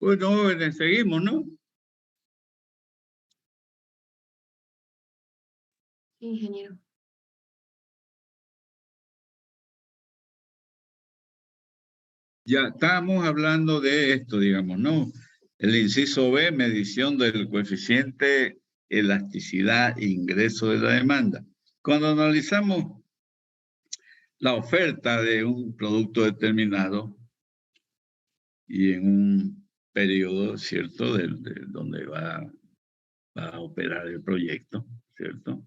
Bueno, seguimos, ¿no? Ingeniero. Ya estábamos hablando de esto, digamos, ¿no? El inciso B, medición del coeficiente elasticidad e ingreso de la demanda. Cuando analizamos la oferta de un producto determinado y en un periodo, ¿cierto?, de donde va a operar el proyecto, ¿cierto?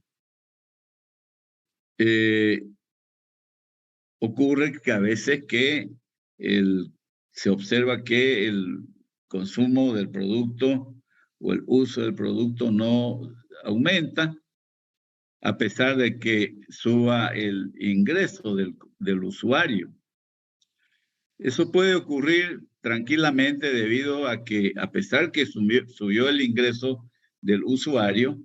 Ocurre que a veces se observa que el consumo del producto o el uso del producto no aumenta, a pesar de que suba el ingreso del usuario. Eso puede ocurrir tranquilamente debido a que, a pesar que subió el ingreso del usuario,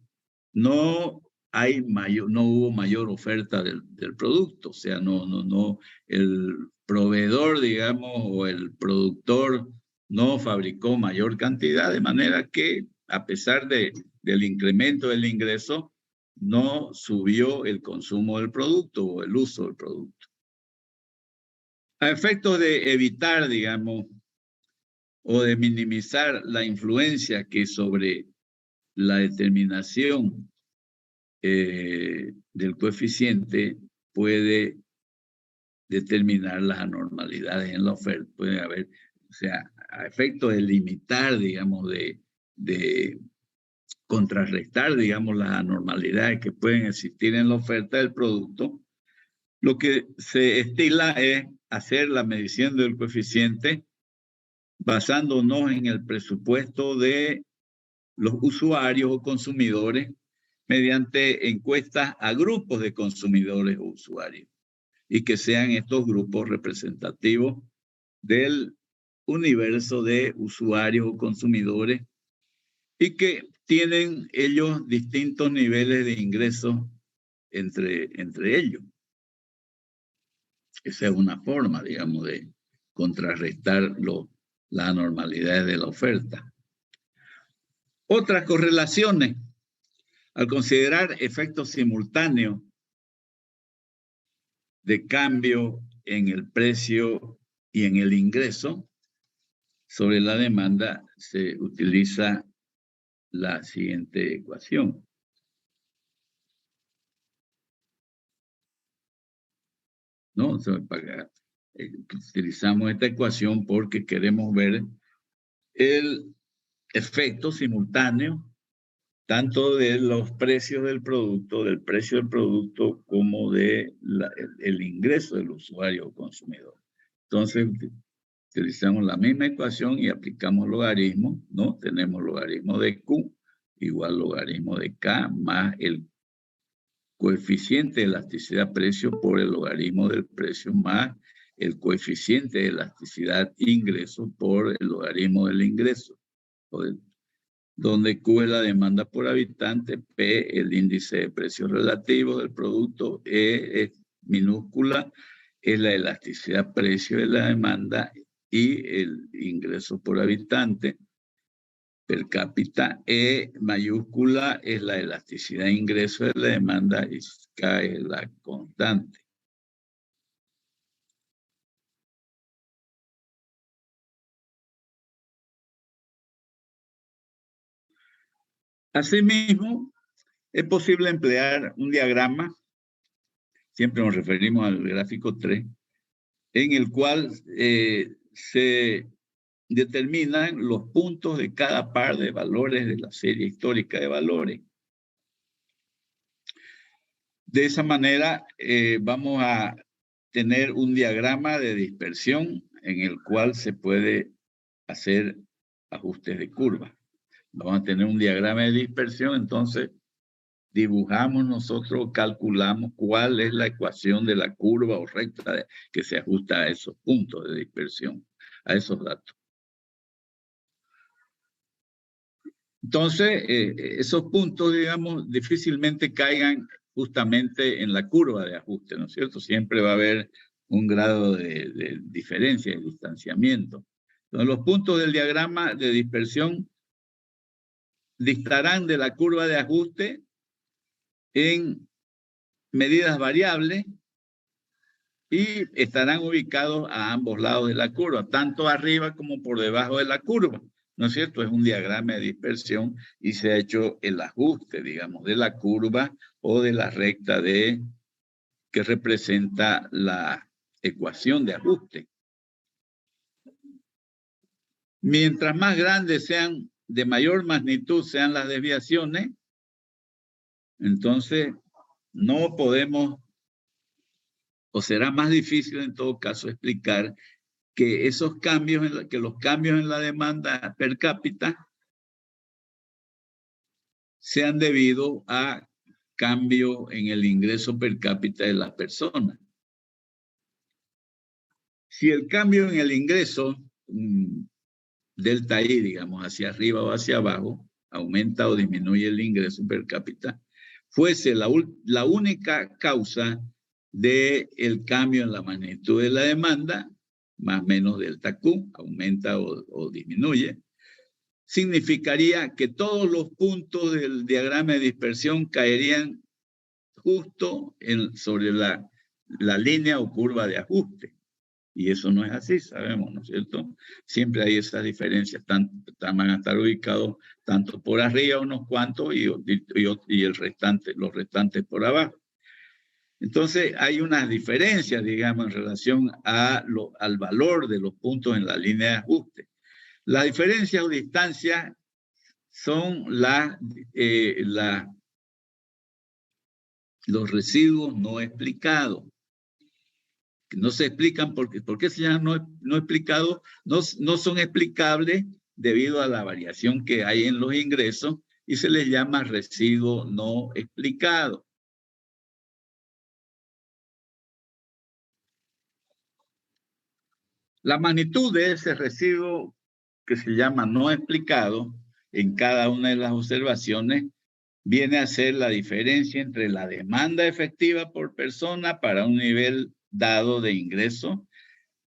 no hubo mayor oferta del producto. O sea, el proveedor, digamos, o el productor no fabricó mayor cantidad, de manera que, a pesar del incremento del ingreso, no subió el consumo del producto o el uso del producto. A efectos de evitar, digamos, o de minimizar la influencia que sobre la determinación del coeficiente puede determinar las anormalidades en la oferta. Puede haber, o sea, a efecto de limitar, digamos, de contrarrestar, digamos, las anormalidades que pueden existir en la oferta del producto, lo que se estila es hacer la medición del coeficiente basándonos en el presupuesto de los usuarios o consumidores mediante encuestas a grupos de consumidores o usuarios y que sean estos grupos representativos del universo de usuarios o consumidores y que tienen ellos distintos niveles de ingresos entre ellos. Esa es una forma, digamos, de contrarrestar las anormalidades de la oferta. Otras correlaciones. Al considerar efectos simultáneos de cambio en el precio y en el ingreso sobre la demanda, se utiliza la siguiente ecuación. ¿No? Utilizamos esta ecuación porque queremos ver el efecto simultáneo tanto de los precios del precio del producto, como de el ingreso del usuario o consumidor. Entonces, utilizamos la misma ecuación y aplicamos logaritmo, ¿no? Tenemos logaritmo de Q igual logaritmo de K más el coeficiente de elasticidad precio por el logaritmo del precio más el coeficiente de elasticidad ingreso por el logaritmo del ingreso, donde Q es la demanda por habitante, P el índice de precios relativos del producto, E es minúscula, es la elasticidad precio de la demanda y el ingreso por habitante per cápita, E mayúscula es la elasticidad ingreso de la demanda y K es la constante. Asimismo, es posible emplear un diagrama, siempre nos referimos al gráfico 3, en el cual se determinan los puntos de cada par de valores de la serie histórica de valores. De esa manera vamos a tener un diagrama de dispersión en el cual se puede hacer ajustes de curva. Vamos a tener un diagrama de dispersión, entonces dibujamos nosotros, calculamos cuál es la ecuación de la curva o recta que se ajusta a esos puntos de dispersión, a esos datos. Entonces, esos puntos, digamos, difícilmente caigan justamente en la curva de ajuste, ¿no es cierto? Siempre va a haber un grado de diferencia, de distanciamiento. Entonces, los puntos del diagrama de dispersión distarán de la curva de ajuste en medidas variables y estarán ubicados a ambos lados de la curva, tanto arriba como por debajo de la curva. ¿No es cierto? Es un diagrama de dispersión y se ha hecho el ajuste, digamos, de la curva o de la recta que representa la ecuación de ajuste. Mientras más grandes sean, de mayor magnitud sean las desviaciones, entonces no podemos, o será más difícil en todo caso explicar que esos cambios, que los cambios en la demanda per cápita sean debido a cambio en el ingreso per cápita de las personas. Si el cambio en el ingreso, delta I, digamos, hacia arriba o hacia abajo, aumenta o disminuye el ingreso per cápita, fuese la única causa del cambio en la magnitud de la demanda, más o menos delta Q, aumenta o disminuye, significaría que todos los puntos del diagrama de dispersión caerían justo sobre la línea o curva de ajuste. Y eso no es así, sabemos, ¿no es cierto? Siempre hay esas diferencias, van a estar ubicados tanto por arriba unos cuantos y los restantes por abajo. Entonces hay unas diferencias, digamos, en relación al valor de los puntos en la línea de ajuste. Las diferencias o distancias son los residuos no explicados. No se explican ¿por qué se llaman no explicados? No son explicables debido a la variación que hay en los ingresos y se les llama residuo no explicado. La magnitud de ese residuo que se llama no explicado en cada una de las observaciones viene a ser la diferencia entre la demanda efectiva por persona para un nivel dado de ingreso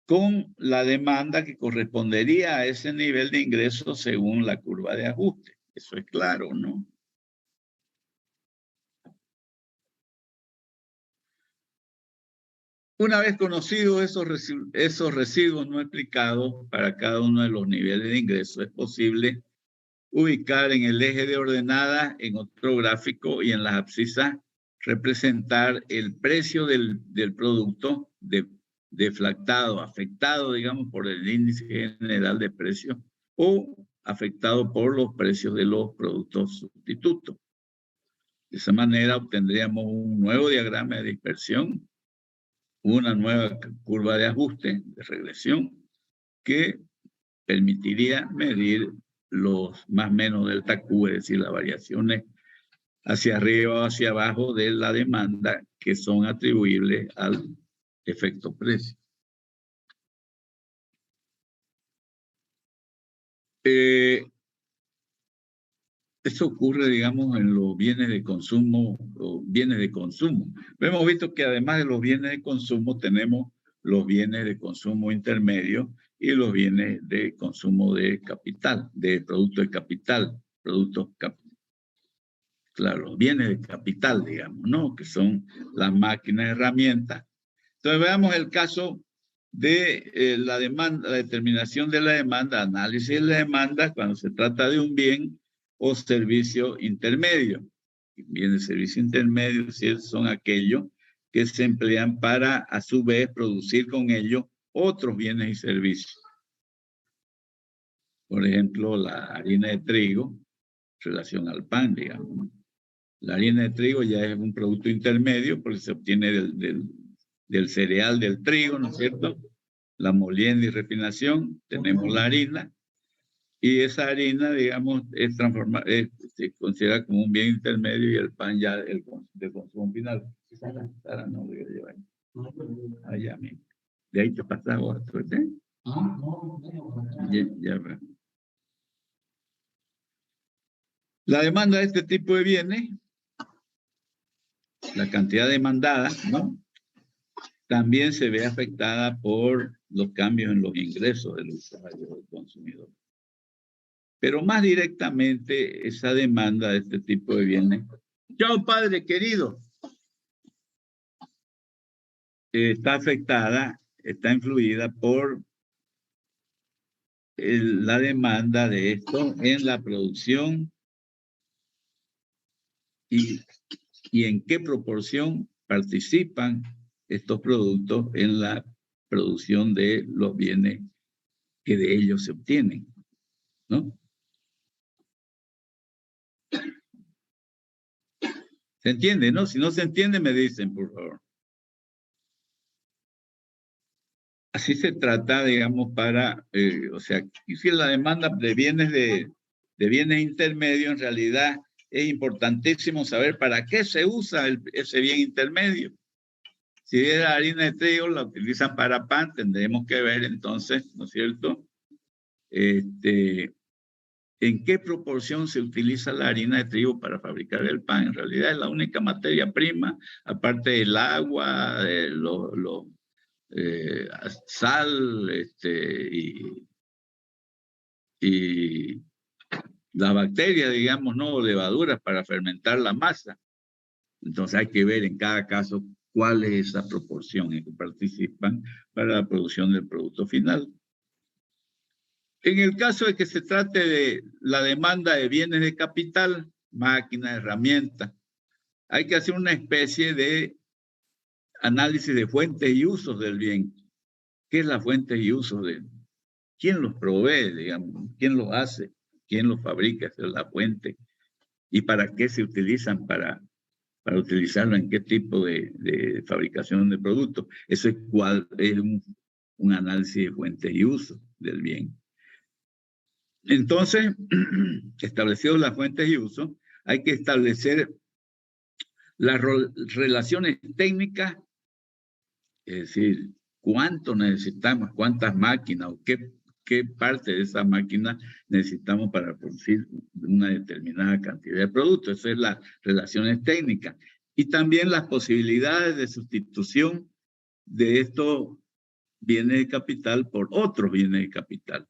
con la demanda que correspondería a ese nivel de ingreso según la curva de ajuste. Eso es claro, ¿no? Una vez conocidos esos residuos no explicados para cada uno de los niveles de ingreso, es posible ubicar en el eje de ordenada, en otro gráfico y en las abscisas, representar el precio del producto deflactado, afectado, digamos, por el índice general de precios o afectado por los precios de los productos sustitutos. De esa manera obtendríamos un nuevo diagrama de dispersión, una nueva curva de ajuste, de regresión, que permitiría medir los más o menos delta Q, es decir, las variaciones hacia arriba o hacia abajo de la demanda que son atribuibles al efecto precio. Eso ocurre, digamos, en los bienes de consumo, Hemos visto que además de los bienes de consumo tenemos los bienes de consumo intermedio y los bienes de consumo de capital, de producto de capital, claro, los bienes de capital, digamos, ¿no? Que son las máquinas, herramientas. Entonces veamos el caso de la demanda, la determinación de la demanda, análisis de la demanda cuando se trata de un bien o servicio intermedio. Bienes de servicio intermedio son aquellos que se emplean para, a su vez, producir con ellos otros bienes y servicios. Por ejemplo, la harina de trigo en relación al pan, digamos. La harina de trigo ya es un producto intermedio porque se obtiene del cereal del trigo, ¿no es cierto? La molienda y refinación, tenemos la harina, y esa harina, digamos, se considera como un bien intermedio y el pan ya de consumo final. Sara no debe llevar. Allá mismo. De ahí te pasas otro, ¿eh? Ya va. La demanda de este tipo de bienes, la cantidad demandada, ¿no? También se ve afectada por los cambios en los ingresos del usuario, del consumidor. Pero más directamente, esa demanda de este tipo de bienes. Chao, padre querido. Está afectada, está influida por la demanda de esto en la producción y en qué proporción participan estos productos en la producción de los bienes que de ellos se obtienen, ¿no? ¿Se entiende, no? Si no se entiende, me dicen, por favor. Así se trata, digamos, para, o sea, si la demanda de bienes intermedios, en realidad es importantísimo saber para qué se usa ese bien intermedio. Si es la harina de trigo, la utilizan para pan, tendremos que ver entonces, ¿no es cierto? ¿En qué proporción se utiliza la harina de trigo para fabricar el pan? En realidad es la única materia prima, aparte del agua, sal, y las bacterias, digamos, no, levaduras para fermentar la masa. Entonces hay que ver en cada caso cuál es esa proporción en que participan para la producción del producto final. En el caso de que se trate de la demanda de bienes de capital, máquinas, herramientas, hay que hacer una especie de análisis de fuentes y usos del bien. ¿Qué es la fuente y uso de él? ¿Quién los provee, digamos? ¿Quién los hace? ¿Quién los fabrica? Esa es la fuente. ¿Y para qué se utilizan? Para utilizarlo en qué tipo de fabricación de productos. Eso es un análisis de fuentes y uso del bien. Entonces, establecidos las fuentes y uso, hay que establecer las relaciones técnicas, es decir, cuánto necesitamos, cuántas máquinas o qué parte de esa máquina necesitamos para producir una determinada cantidad de productos. Eso es las relaciones técnicas. Y también las posibilidades de sustitución de estos bienes de capital por otros bienes de capital.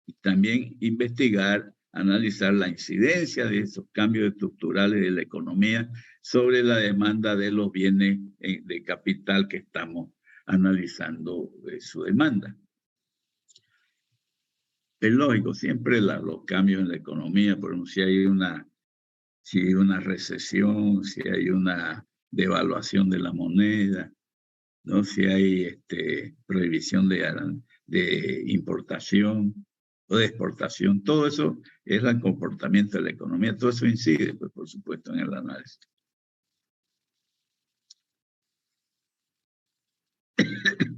Y también investigar, analizar la incidencia de esos cambios estructurales de la economía sobre la demanda de los bienes de capital que estamos analizando su demanda. Es lógico, siempre los cambios en la economía, por ejemplo, si hay una recesión, si hay una devaluación de la moneda, ¿no? Si hay prohibición de importación o de exportación, todo eso es el comportamiento de la economía, todo eso incide, pues, por supuesto, en el análisis.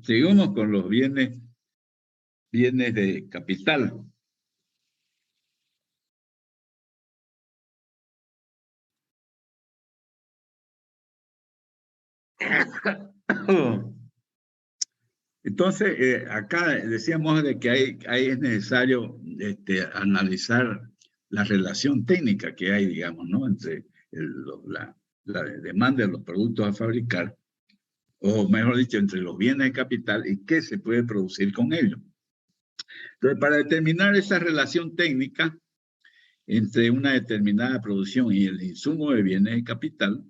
Seguimos con los bienes de capital. Entonces, acá decíamos de que es necesario analizar la relación técnica que hay, digamos, ¿no? Entre la demanda de los productos a fabricar, o mejor dicho, entre los bienes de capital y qué se puede producir con ellos. Entonces, para determinar esa relación técnica entre una determinada producción y el insumo de bienes de capital,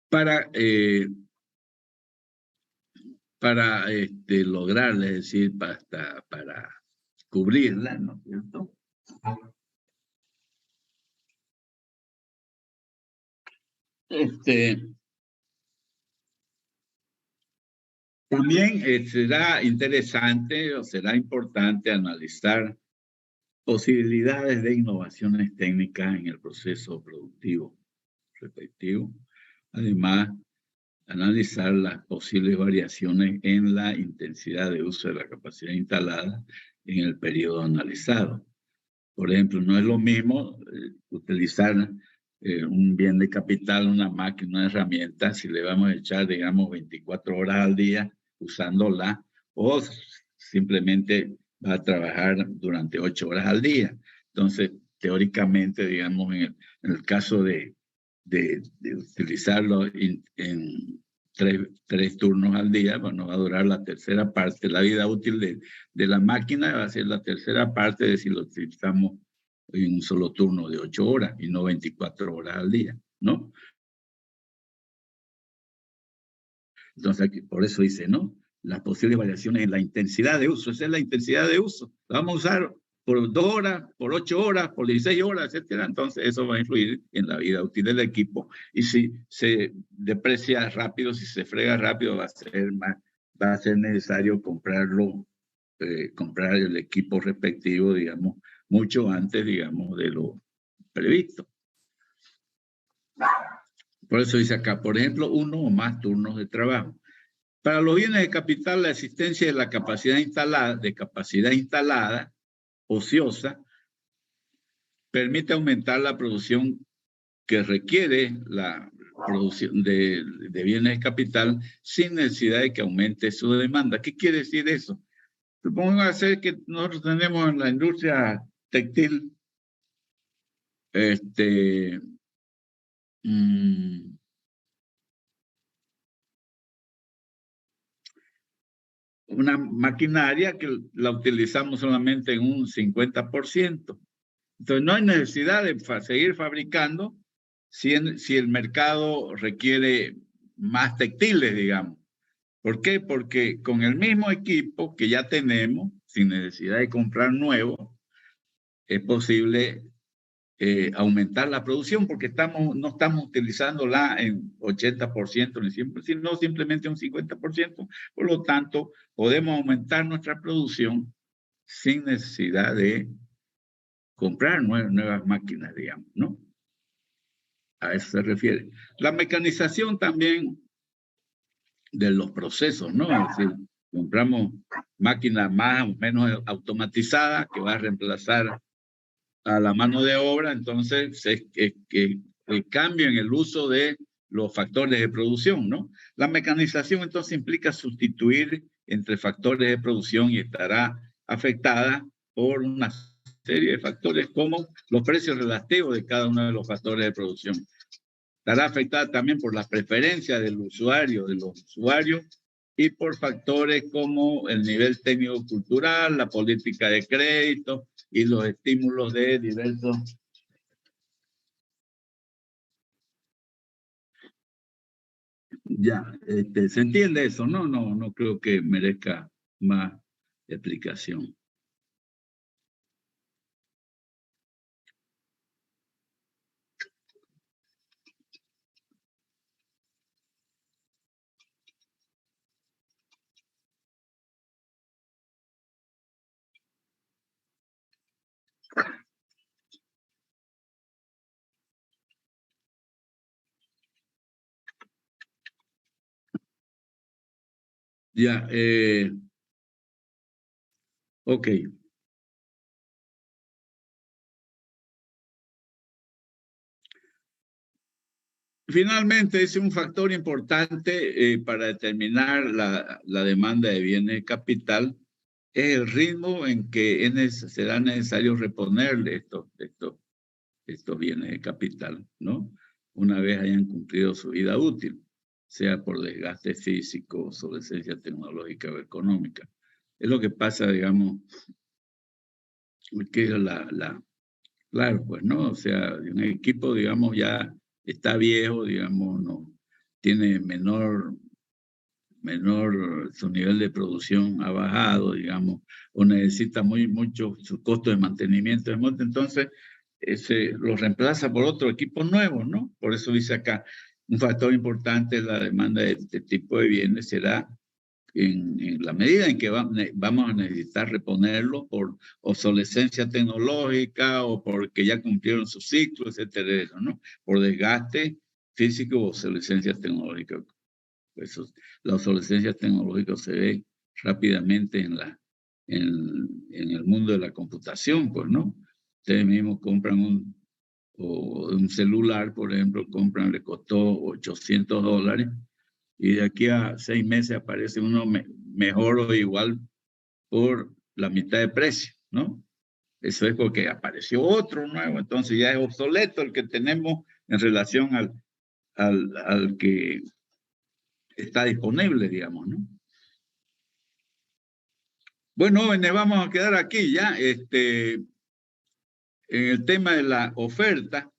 para lograrla, es decir, para cubrirla, ¿no es cierto? También será interesante o será importante analizar posibilidades de innovaciones técnicas en el proceso productivo respectivo. Además, analizar las posibles variaciones en la intensidad de uso de la capacidad instalada en el periodo analizado. Por ejemplo, no es lo mismo utilizar un bien de capital, una máquina, una herramienta, si le vamos a echar, digamos, 24 horas al día usándola, o simplemente va a trabajar durante 8 horas al día. Entonces, teóricamente, digamos, en el caso de utilizarlo tres turnos al día, bueno, va a durar la tercera parte. La vida útil de la máquina va a ser la tercera parte de si lo utilizamos en un solo turno de 8 horas y no 24 horas al día, ¿no? Entonces, por eso dice, ¿no? Las posibles variaciones en la intensidad de uso. Esa es la intensidad de uso. La vamos a usar por 2 horas, por 8 horas, por 16 horas, etcétera. Entonces, eso va a influir en la vida útil del equipo. Y si se deprecia rápido, si se frega rápido, va a ser necesario comprarlo, comprar el equipo respectivo, digamos, mucho antes, digamos, de lo previsto. Por eso dice acá, por ejemplo, 1 o más turnos de trabajo. Para los bienes de capital, la existencia de la capacidad instalada, ociosa, permite aumentar la producción que requiere la producción de bienes de capital sin necesidad de que aumente su demanda. ¿Qué quiere decir eso? Supongamos que nosotros tenemos en la industria textil una maquinaria que la utilizamos solamente en un 50%. Entonces, no hay necesidad de seguir fabricando si el mercado requiere más textiles, digamos. ¿Por qué? Porque con el mismo equipo que ya tenemos, sin necesidad de comprar nuevo, es posible aumentar la producción porque no estamos utilizándola en 80% ni 100%, sino simplemente un 50%. Por lo tanto, podemos aumentar nuestra producción sin necesidad de comprar nuevas máquinas, digamos, ¿no? A eso se refiere. La mecanización también de los procesos, ¿no? Es decir, compramos máquinas más o menos automatizadas que va a reemplazar a la mano de obra, entonces el cambio en el uso de los factores de producción, ¿no? La mecanización entonces implica sustituir entre factores de producción y estará afectada por una serie de factores como los precios relativos de cada uno de los factores de producción. Estará afectada también por las preferencias de los usuarios y por factores como el nivel técnico-cultural, la política de crédito y los estímulos de diversos. Ya, ¿se entiende eso? No creo que merezca más explicación. Ya, ok. Finalmente, es un factor importante para determinar la demanda de bienes de capital, es el ritmo en que será necesario reponerle estos bienes de capital, ¿no? Una vez hayan cumplido su vida útil, sea por desgaste físico, obsolescencia tecnológica o económica. Es lo que pasa, digamos, que claro, pues, ¿no? O sea, un equipo, digamos, ya está viejo, digamos, no tiene su nivel de producción ha bajado, digamos, o necesita mucho su costo de mantenimiento, entonces se lo reemplaza por otro equipo nuevo, ¿no? Por eso dice acá, un factor importante es la demanda de este tipo de bienes será en la medida en que vamos a necesitar reponerlo por obsolescencia tecnológica o porque ya cumplieron su ciclo, etcétera, ¿no? Por desgaste físico o obsolescencia tecnológica. Eso, la obsolescencia tecnológica se ve rápidamente en el mundo de la computación, pues, ¿no? Ustedes mismos compran un celular, por ejemplo, le costó $800 y de aquí a 6 meses aparece uno mejor o igual por la mitad de precio, ¿no? Eso es porque apareció otro nuevo, entonces ya es obsoleto el que tenemos en relación al que está disponible, digamos, ¿no? Bueno, jóvenes, vamos a quedar aquí ya. En el tema de la oferta,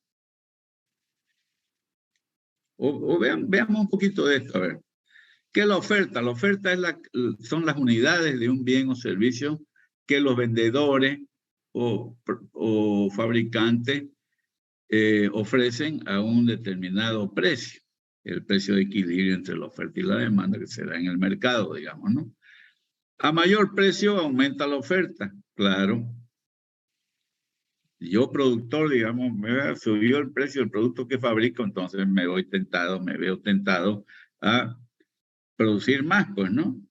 veamos un poquito de esto, a ver. ¿Qué es la oferta? La oferta son las unidades de un bien o servicio que los vendedores o fabricantes ofrecen a un determinado precio. El precio de equilibrio entre la oferta y la demanda que se da en el mercado, digamos, ¿no? A mayor precio aumenta la oferta, claro. Yo productor, digamos, me subió el precio del producto que fabrico, entonces me veo tentado a producir más, pues, ¿no?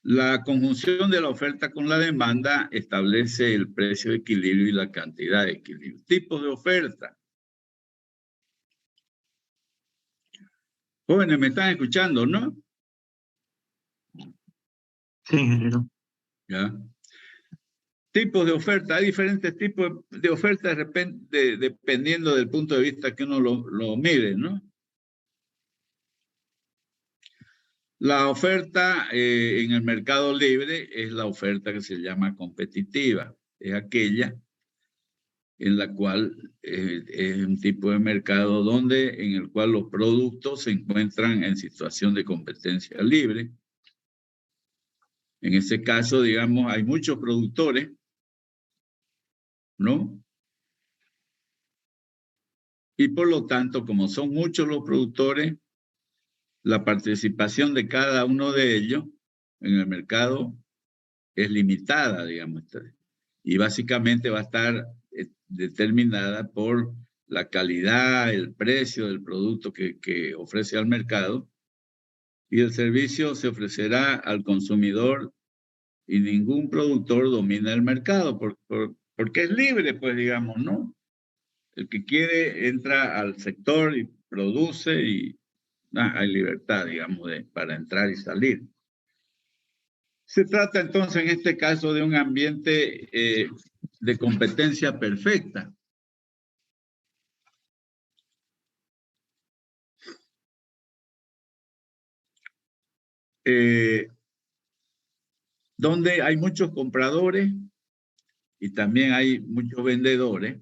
La conjunción de la oferta con la demanda establece el precio de equilibrio y la cantidad de equilibrio. Tipos de oferta. Jóvenes, me están escuchando, ¿no? Sí, ingeniero. ¿Ya? Tipos de oferta. Hay diferentes tipos de oferta dependiendo del punto de vista que uno lo mire, ¿no? La oferta en el mercado libre es la oferta que se llama competitiva. Es aquella en la cual es un tipo de mercado en el cual los productos se encuentran en situación de competencia libre. En ese caso, digamos, hay muchos productores, ¿no? Y por lo tanto, como son muchos los productores, la participación de cada uno de ellos en el mercado es limitada, digamos. Y básicamente va a estar determinada por la calidad, el precio del producto que ofrece al mercado, y el servicio se ofrecerá al consumidor y ningún productor domina el mercado porque es libre, pues digamos, ¿no? El que quiere entra al sector y produce y hay libertad, digamos, para entrar y salir. Se trata entonces en este caso de un ambiente de competencia perfecta. Donde hay muchos compradores y también hay muchos vendedores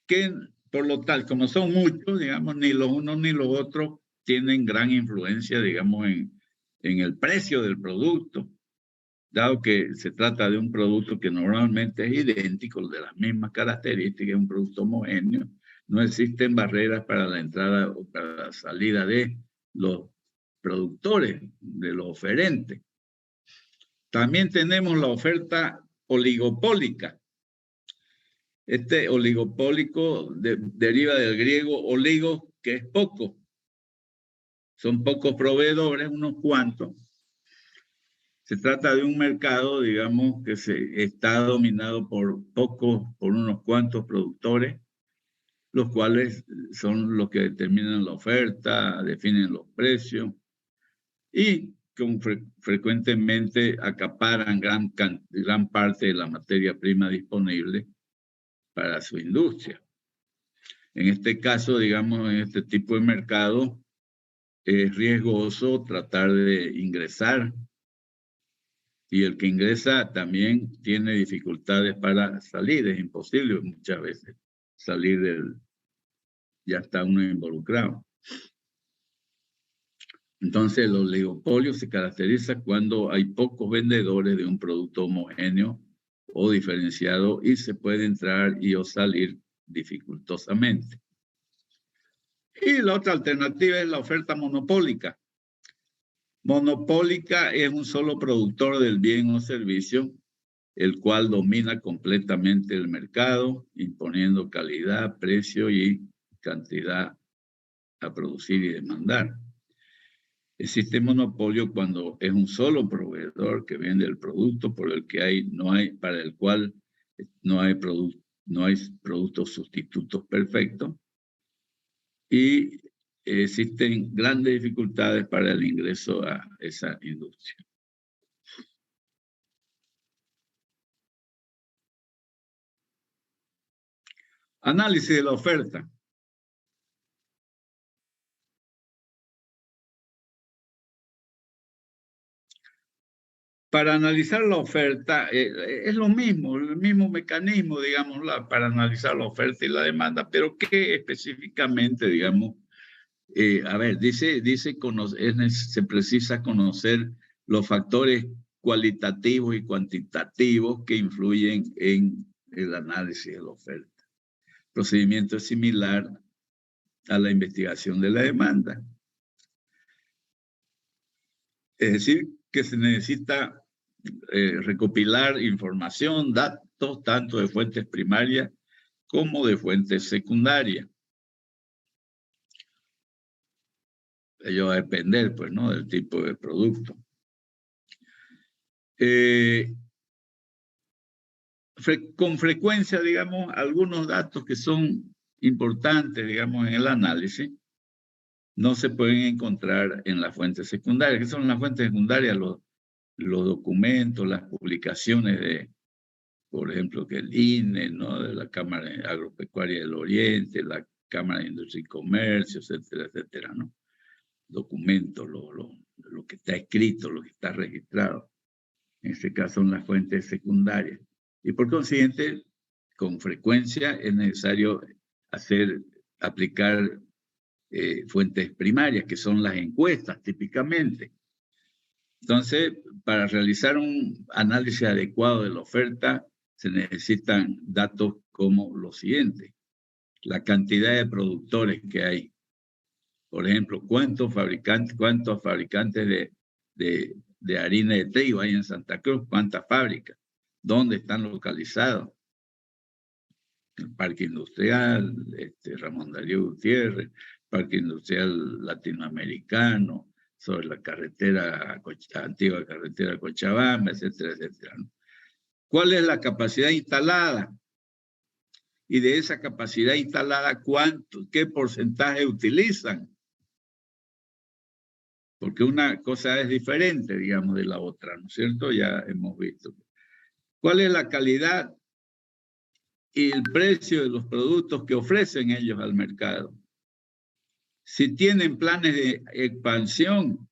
que por lo tal, como son muchos, digamos, ni los unos ni los otros tienen gran influencia, digamos, en el precio del producto, dado que se trata de un producto que normalmente es idéntico, de las mismas características, es un producto homogéneo, no existen barreras para la entrada o para la salida de los productores, de los oferentes. También tenemos la oferta oligopólica. Este oligopólico deriva del griego oligo, que es poco. Son pocos proveedores, unos cuantos. Se trata de un mercado, digamos, que está dominado por unos cuantos productores, los cuales son los que determinan la oferta, definen los precios y frecuentemente acaparan gran parte de la materia prima disponible para su industria. En este caso, digamos, en este tipo de mercado, es riesgoso tratar de ingresar y el que ingresa también tiene dificultades para salir. Es imposible muchas veces salir ya está uno involucrado. Entonces, el oligopolio se caracteriza cuando hay pocos vendedores de un producto homogéneo o diferenciado y se puede entrar y o salir dificultosamente. Y la otra alternativa es la oferta monopólica. Monopólica es un solo productor del bien o servicio, el cual domina completamente el mercado, imponiendo calidad, precio y cantidad a producir y demandar. Existe monopolio cuando es un solo proveedor que vende el producto para el cual no hay productos sustitutos perfectos y existen grandes dificultades para el ingreso a esa industria. Análisis de la oferta. Para analizar la oferta, es lo mismo, el mismo mecanismo, digamos, para analizar la oferta y la demanda, pero ¿qué específicamente, digamos? A ver, se precisa conocer los factores cualitativos y cuantitativos que influyen en el análisis de la oferta. El procedimiento es similar a la investigación de la demanda. Es decir, que se necesita recopilar información, datos, tanto de fuentes primarias como de fuentes secundarias. Ello va a depender, pues, ¿no?, del tipo de producto. Con frecuencia, digamos, algunos datos que son importantes, digamos, en el análisis, no se pueden encontrar en las fuentes secundarias. ¿Qué son las fuentes secundarias? Los documentos, las publicaciones de, por ejemplo, que el INE, ¿no?, de la Cámara Agropecuaria del Oriente, la Cámara de Industria y Comercio, etcétera, etcétera, ¿no? Documentos, lo que está escrito, lo que está registrado. En este caso son las fuentes secundarias. Y por consiguiente, con frecuencia es necesario aplicar fuentes primarias, que son las encuestas típicamente. Entonces, para realizar un análisis adecuado de la oferta, se necesitan datos como los siguientes: la cantidad de productores que hay. Por ejemplo, ¿cuántos fabricantes de harina de trigo hay en Santa Cruz? ¿Cuántas fábricas? ¿Dónde están localizados? El Parque Industrial, Ramón Darío Gutiérrez, Parque Industrial Latinoamericano, sobre la antigua carretera Cochabamba, etcétera, etcétera, ¿no? ¿Cuál es la capacidad instalada? Y de esa capacidad instalada, ¿qué porcentaje utilizan? Porque una cosa es diferente, digamos, de la otra, ¿no es cierto? Ya hemos visto. ¿Cuál es la calidad y el precio de los productos que ofrecen ellos al mercado? Si tienen planes de expansión,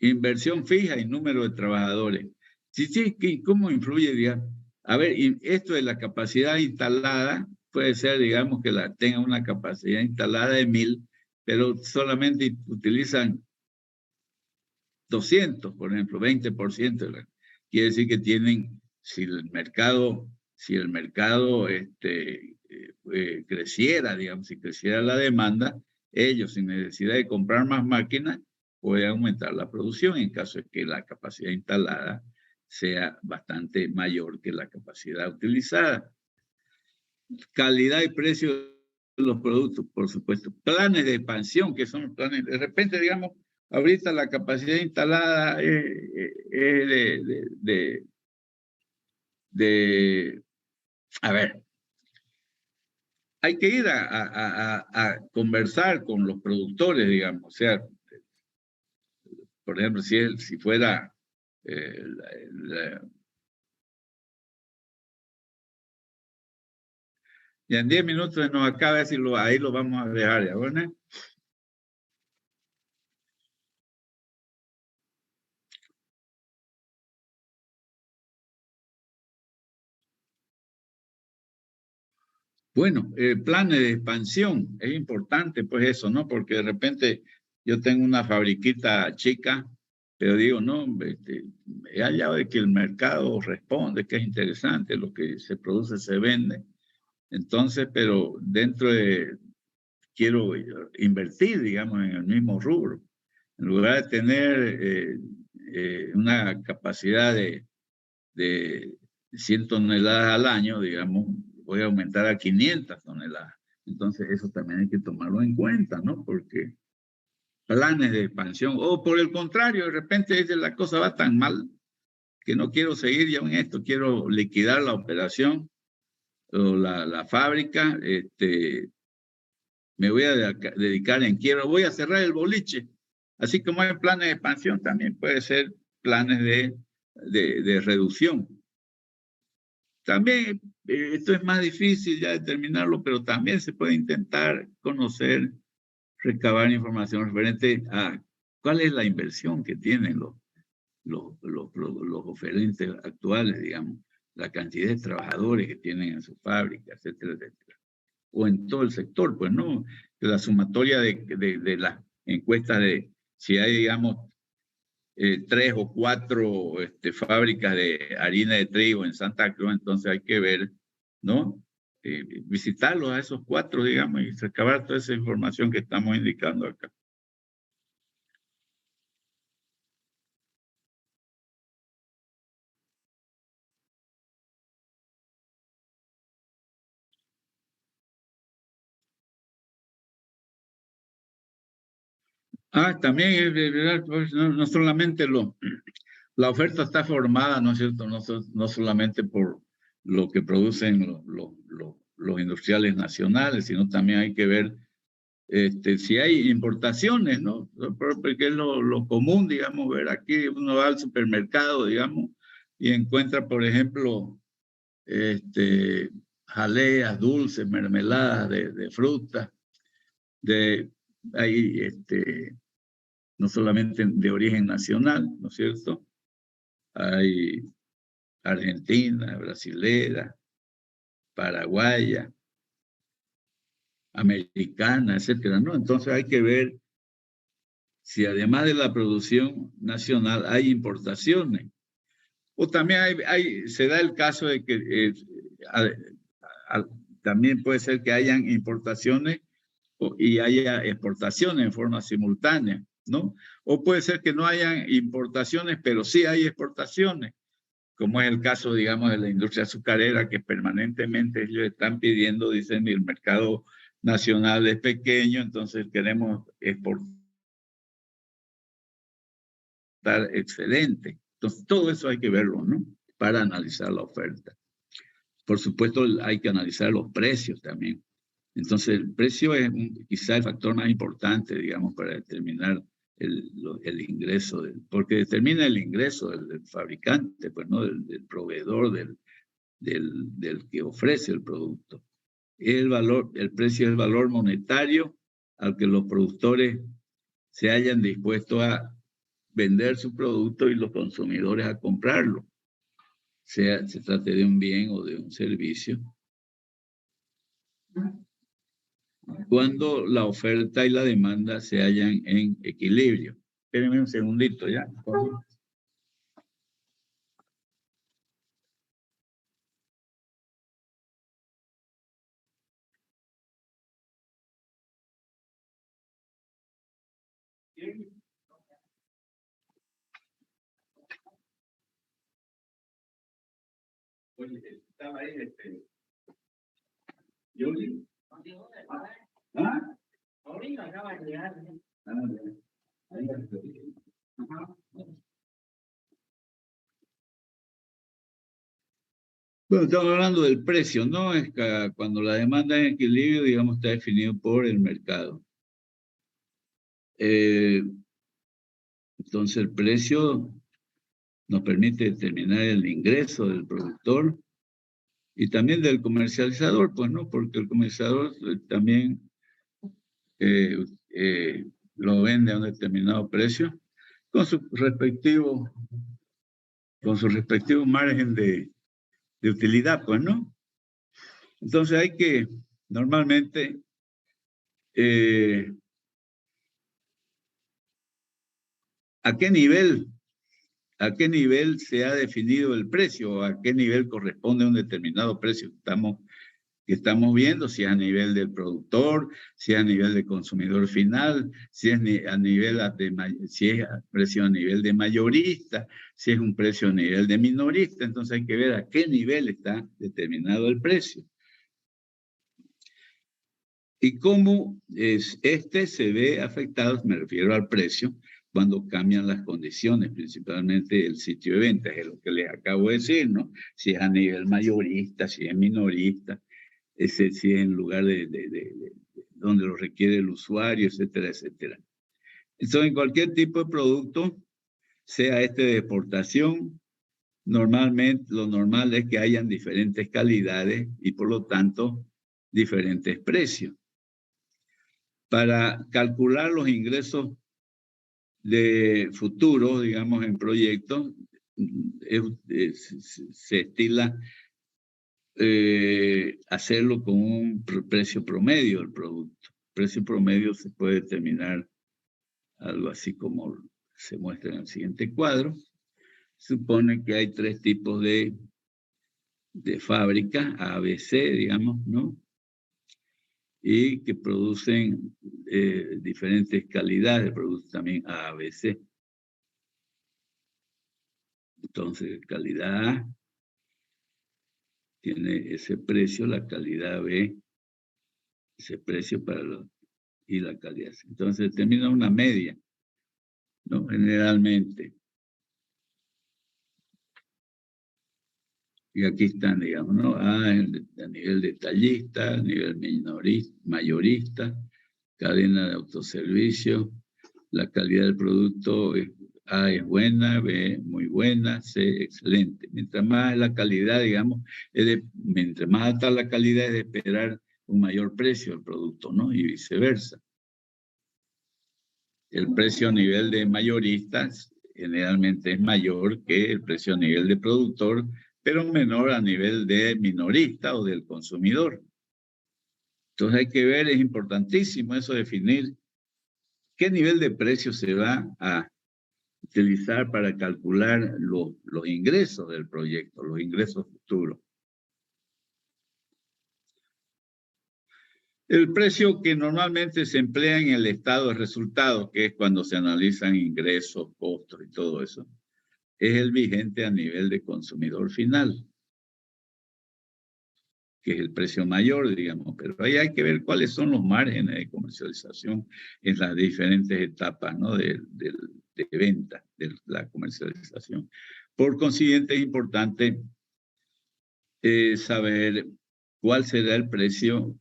inversión fija y número de trabajadores. Sí, ¿cómo influye, digamos? A ver, esto de la capacidad instalada puede ser, digamos, que tenga una capacidad instalada de 1000, pero solamente utilizan 200, por ejemplo, 20%. Quiere decir que tienen, si el mercado creciera, digamos, si creciera la demanda, ellos, sin necesidad de comprar más máquinas, pueden aumentar la producción en caso de que la capacidad instalada sea bastante mayor que la capacidad utilizada. Calidad y precio de los productos, por supuesto. Planes de expansión, que son planes, de repente, digamos, ahorita la capacidad instalada es a ver, hay que ir a conversar con los productores, digamos. O sea, por ejemplo, si fuera y en 10 minutos nos acaba, ahí lo vamos a dejar, ¿ya? ¿Bueno? Bueno, planes de expansión, es importante pues eso, ¿no? Porque de repente yo tengo una fabriquita chica, pero digo, no, he hallado de que el mercado responde, que es interesante, lo que se produce se vende. Entonces, pero quiero invertir, digamos, en el mismo rubro. En lugar de tener una capacidad de 100 toneladas al año, digamos, voy a aumentar a 500 toneladas. Entonces, eso también hay que tomarlo en cuenta, ¿no? Porque planes de expansión, o por el contrario, de repente la cosa va tan mal que no quiero seguir ya en esto, quiero liquidar la operación o la fábrica, me voy a dedicar en quiebra, voy a cerrar el boliche. Así como hay planes de expansión, también puede ser planes de reducción. También, esto es más difícil ya determinarlo, pero también se puede intentar conocer, recabar información referente a cuál es la inversión que tienen los oferentes actuales, digamos, la cantidad de trabajadores que tienen en sus fábricas, etcétera, etcétera. O en todo el sector, pues no, la sumatoria de las encuestas de si hay, digamos, 3 o 4 fábricas de harina de trigo en Santa Cruz, entonces hay que ver, ¿no? Visitarlos a esos 4, digamos, y recabar toda esa información que estamos indicando acá. También es verdad, pues, no solamente la oferta está formada, ¿no es cierto? No solamente por lo que producen los industriales nacionales, sino también hay que ver si hay importaciones, ¿no? Porque es lo común, digamos, ver aquí uno va al supermercado, digamos, y encuentra, por ejemplo, jaleas, dulces, mermeladas de fruta, hay no solamente de origen nacional, ¿no es cierto? Hay argentina, brasilera, paraguaya, americana, etcétera, ¿no? Entonces hay que ver si además de la producción nacional hay importaciones. O también se da el caso de que también puede ser que hayan importaciones y haya exportaciones en forma simultánea, ¿no? O puede ser que no hayan importaciones, pero sí hay exportaciones, como es el caso, digamos, de la industria azucarera, que permanentemente ellos están pidiendo, dicen, el mercado nacional es pequeño, entonces queremos exportar excelente. Entonces, todo eso hay que verlo, ¿no? Para analizar la oferta. Por supuesto, hay que analizar los precios también. Entonces, el precio es quizá el factor más importante, digamos, para determinar el ingreso, porque determina el ingreso del fabricante, pues, ¿no? Del proveedor, del que ofrece el producto. El precio es el valor monetario al que los productores se hayan dispuesto a vender su producto y los consumidores a comprarlo, sea se trate de un bien o de un servicio, cuando la oferta y la demanda se hallan en equilibrio. Espérenme un segundito ya. Oye, estaba ahí, Yoli. ¿Ah? Ahorita acaba de llegar. Bueno, estamos hablando del precio, ¿no? Es que cuando la demanda en equilibrio, digamos, está definido por el mercado. Entonces, el precio nos permite determinar el ingreso del productor y también del comercializador, pues, ¿no? Porque el comercializador también eh, eh, lo vende a un determinado precio con su respectivo margen de utilidad, pues, ¿no? Entonces hay que, normalmente, ¿a qué nivel se ha definido el precio? ¿A qué nivel corresponde un determinado precio que estamos viendo? Si es a nivel del productor, si es a nivel del consumidor final, si es si es precio a nivel de mayorista, si es un precio a nivel de minorista. Entonces hay que ver a qué nivel está determinado el precio. Y cómo se ve afectado, me refiero al precio, cuando cambian las condiciones, principalmente el sitio de ventas, es lo que les acabo de decir, ¿no? Si es a nivel mayorista, si es minorista, si es en lugar de donde lo requiere el usuario, etcétera, etcétera. Entonces, en cualquier tipo de producto, sea de exportación, normalmente lo normal es que hayan diferentes calidades y por lo tanto diferentes precios. Para calcular los ingresos de futuro, digamos, en proyectos, se estila hacerlo con un precio promedio del producto. El precio promedio se puede determinar algo así como se muestra en el siguiente cuadro. Supone que hay 3 tipos de fábrica, A, B, C, digamos, ¿no? Y que producen diferentes calidades de productos también A, B, C. Entonces, calidad A tiene ese precio, la calidad B, ese precio y la calidad C. Entonces, determina una media, ¿no? Generalmente. Y aquí están, digamos, ¿no? A nivel detallista, a nivel mayorista, cadena de autoservicio, la calidad del producto A es buena, B muy buena, C excelente. Mientras más la calidad, digamos, mientras más alta la calidad es de esperar un mayor precio del producto, ¿no? Y viceversa. El precio a nivel de mayoristas generalmente es mayor que el precio a nivel de productor, pero menor a nivel de minorista o del consumidor. Entonces hay que ver, es importantísimo eso, definir qué nivel de precio se va a utilizar para calcular los ingresos del proyecto, los ingresos futuros. El precio que normalmente se emplea en el estado de resultados, que es cuando se analizan ingresos, costos y todo eso, es el vigente a nivel de consumidor final, que es el precio mayor, digamos, pero ahí hay que ver cuáles son los márgenes de comercialización en las diferentes etapas, ¿no? de venta, de la comercialización. Por consiguiente, es importante saber cuál será el precio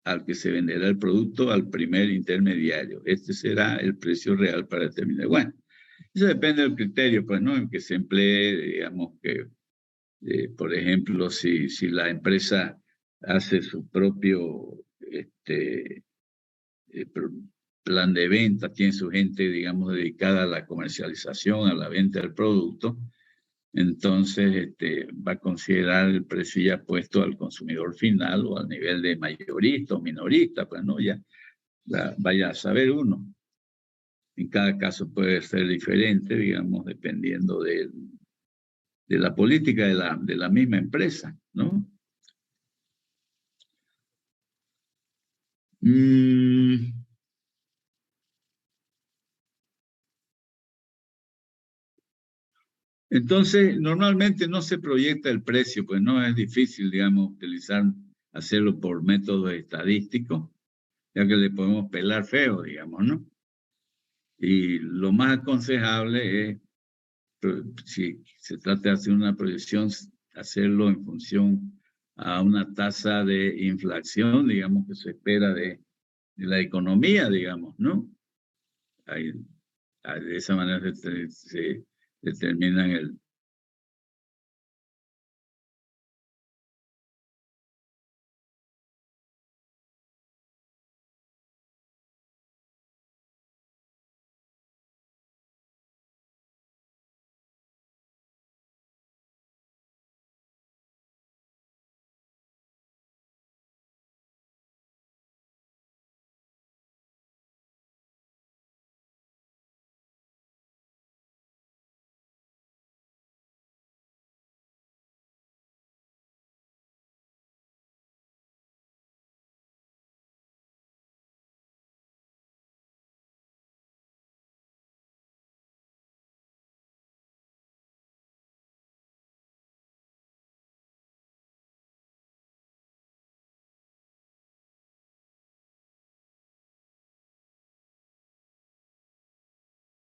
al que se venderá el producto al primer intermediario. Este será el precio real para determinar. Bueno, eso depende del criterio, pues, ¿no? En que se emplee, digamos que, por ejemplo, si la empresa hace su propio plan de venta, tiene su gente, digamos, dedicada a la comercialización, a la venta del producto, entonces va a considerar el precio ya puesto al consumidor final o al nivel de mayorista o minorista, pues no, ya vaya a saber uno. En cada caso puede ser diferente, digamos, dependiendo de la política de la misma empresa, ¿no? Entonces, normalmente no se proyecta el precio, pues no es difícil, digamos, hacerlo por métodos estadísticos, ya que le podemos pelar feo, digamos, ¿no? Y lo más aconsejable es, si se trata de hacer una proyección, hacerlo en función a una tasa de inflación, digamos, que se espera de la economía, digamos, ¿no? De esa manera se determinan